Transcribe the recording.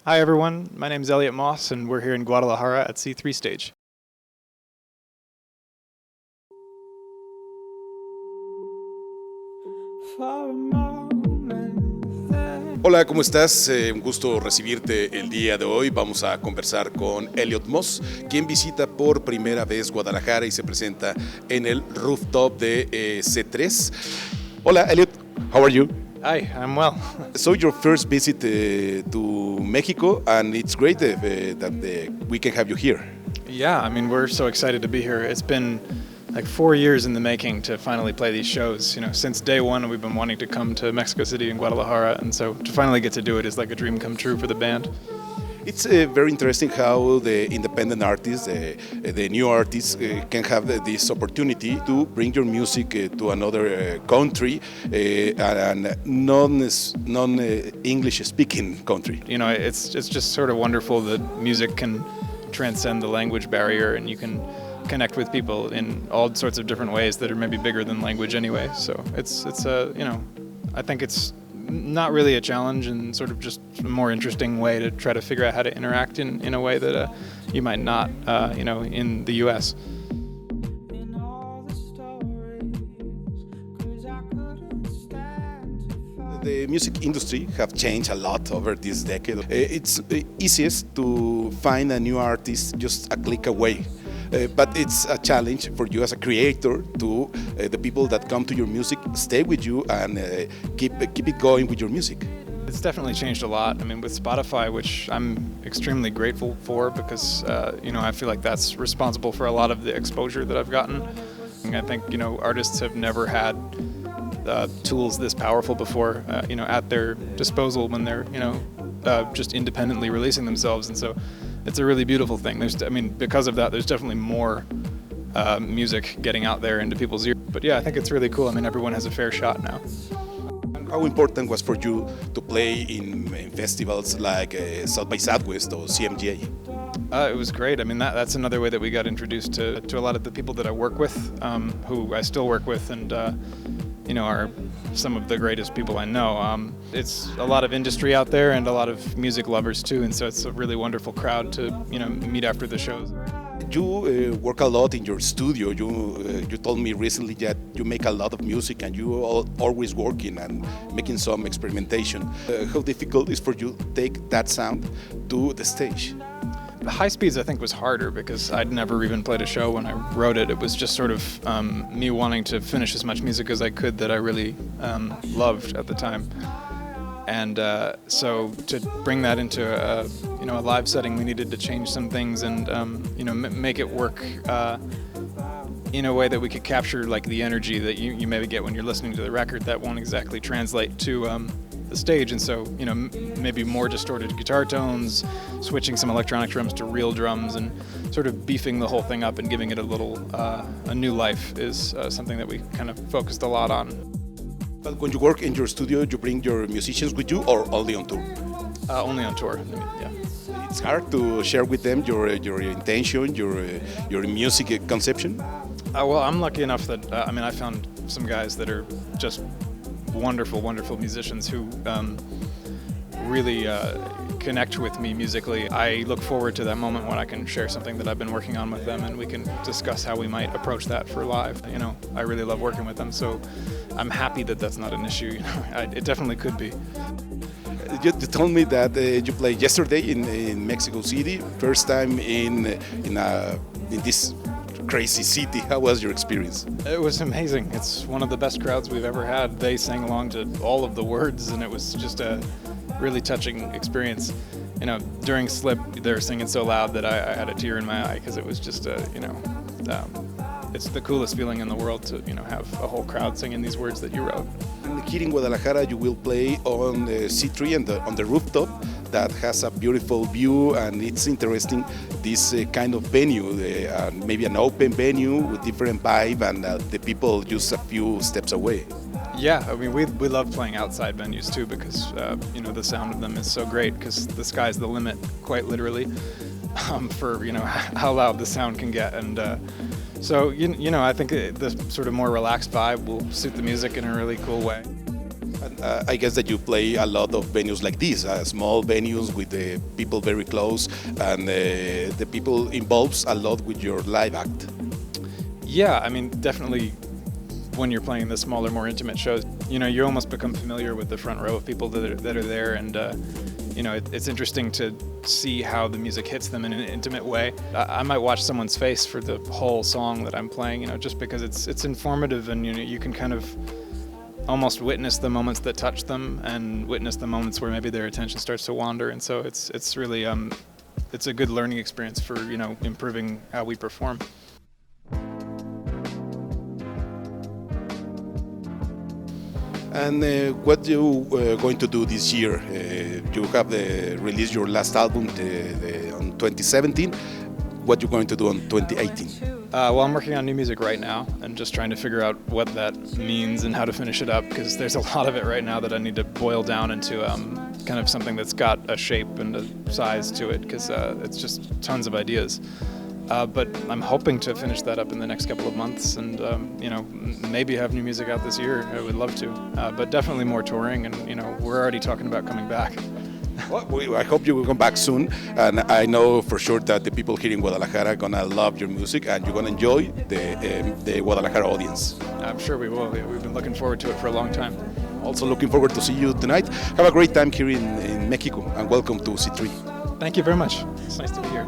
Hi everyone, my name is Elliot Moss and we're here in Guadalajara at C3 Stage. Hola, ¿cómo estás? Un gusto recibirte el día de hoy. Vamos a conversar con Elliot Moss, quien visita por primera vez Guadalajara y se presenta en el rooftop de C3. Hola, Elliot. How are you? Hi, I'm well. So your first visit to Mexico, and it's great that we can have you here. Yeah, I mean, we're so excited to be here. It's been like 4 years in the making to finally play these shows. You know, since day one, we've been wanting to come to Mexico City and Guadalajara, and so to finally get to do it is like a dream come true for the band. It's very interesting how the independent artists, the new artists, can have this opportunity to bring your music to another country, and non-English speaking country. You know, it's just sort of wonderful that music can transcend the language barrier and you can connect with people in all sorts of different ways that are maybe bigger than language anyway. So it's you know, I think it's not really a challenge and sort of just a more interesting way to try to figure out how to interact in a way that you might not, you know, in the U.S. The music industry have changed a lot over this decade. It's easiest to find a new artist just a click away. But it's a challenge for you as a creator to the people that come to your music stay with you and keep it going with your music. It's definitely changed a lot. I mean, with Spotify, which I'm extremely grateful for because, you know, I feel like that's responsible for a lot of the exposure that I've gotten. And I think, you know, artists have never had tools this powerful before, you know, at their disposal when they're, you know, just independently releasing themselves. And so it's a really beautiful thing. I mean, because of that, there's definitely more music getting out there into people's ears. But yeah, I think it's really cool. I mean, everyone has a fair shot now. How important was for you to play in festivals like South by Southwest or CMGA? It was great. I mean, that's another way that we got introduced to a lot of the people that I work with, who I still work with, and you know, are some of the greatest people I know. It's a lot of industry out there and a lot of music lovers too, and so it's a really wonderful crowd to, you know, meet after the shows. You work a lot in your studio. You told me recently that you make a lot of music and you are always working and making some experimentation. How difficult is for you to take that sound to the stage? The High Speeds, I think, was harder because I'd never even played a show when I wrote it. It was just sort of me wanting to finish as much music as I could that I really loved at the time. And so to bring that into a, you know, a live setting, we needed to change some things and you know, make it work in a way that we could capture like the energy that you maybe get when you're listening to the record that won't exactly translate to the stage. And so, you know, maybe more distorted guitar tones, switching some electronic drums to real drums, and sort of beefing the whole thing up and giving it a little a new life is something that we kind of focused a lot on. But when you work in your studio, you bring your musicians with you or only on tour? Only on tour, yeah. It's hard to share with them your intention, your music conception? Well, I'm lucky enough that, I mean, I found some guys that are just wonderful, wonderful musicians who really connect with me musically. I look forward to that moment when I can share something that I've been working on with them and we can discuss how we might approach that for live. You know, I really love working with them, so I'm happy that that's not an issue. You know, it definitely could be. You told me that you played yesterday in Mexico City, first time in this crazy city. How was your experience? It was amazing. It's one of the best crowds we've ever had. They sang along to all of the words, and it was just a really touching experience. You know, during Slip, they were singing so loud that I had a tear in my eye because it was just you know, it's the coolest feeling in the world to, you know, have a whole crowd singing these words that you wrote. And here in Guadalajara, you will play on the C3 and on the rooftop that has a beautiful view, and it's interesting, this kind of venue, maybe an open venue with different vibe, and the people just a few steps away. Yeah, I mean, we love playing outside venues too because, you know, the sound of them is so great because the sky's the limit, quite literally, for, you know, how loud the sound can get. And so, you know, I think the sort of more relaxed vibe will suit the music in a really cool way. And I guess that you play a lot of venues like this, small venues with the people very close, and the people involves a lot with your live act. Yeah, I mean, definitely when you're playing the smaller, more intimate shows, you almost become familiar with the front row of people that are there, and it's interesting to see how the music hits them in an intimate way. I might watch someone's face for the whole song that I'm playing, just because it's informative, and you can kind of almost witness the moments that touch them and witness the moments where maybe their attention starts to wander, and so it's really it's a good learning experience for improving how we perform. And what you going to do this year? You have released your last album on 2017. What you going to do on 2018? Well, I'm working on new music right now and just trying to figure out what that means and how to finish it up, because there's a lot of it right now that I need to boil down into kind of something that's got a shape and a size to it, because it's just tons of ideas. But I'm hoping to finish that up in the next couple of months, and maybe have new music out this year. I would love to, but definitely more touring, and we're already talking about coming back. Well, I hope you will come back soon, and I know for sure that the people here in Guadalajara are gonna love your music, and you're gonna enjoy the Guadalajara audience. I'm sure we will. We've been looking forward to it for a long time. Also looking forward to see you tonight. Have a great time here in Mexico, and welcome to C3. Thank you very much. It's nice to be here.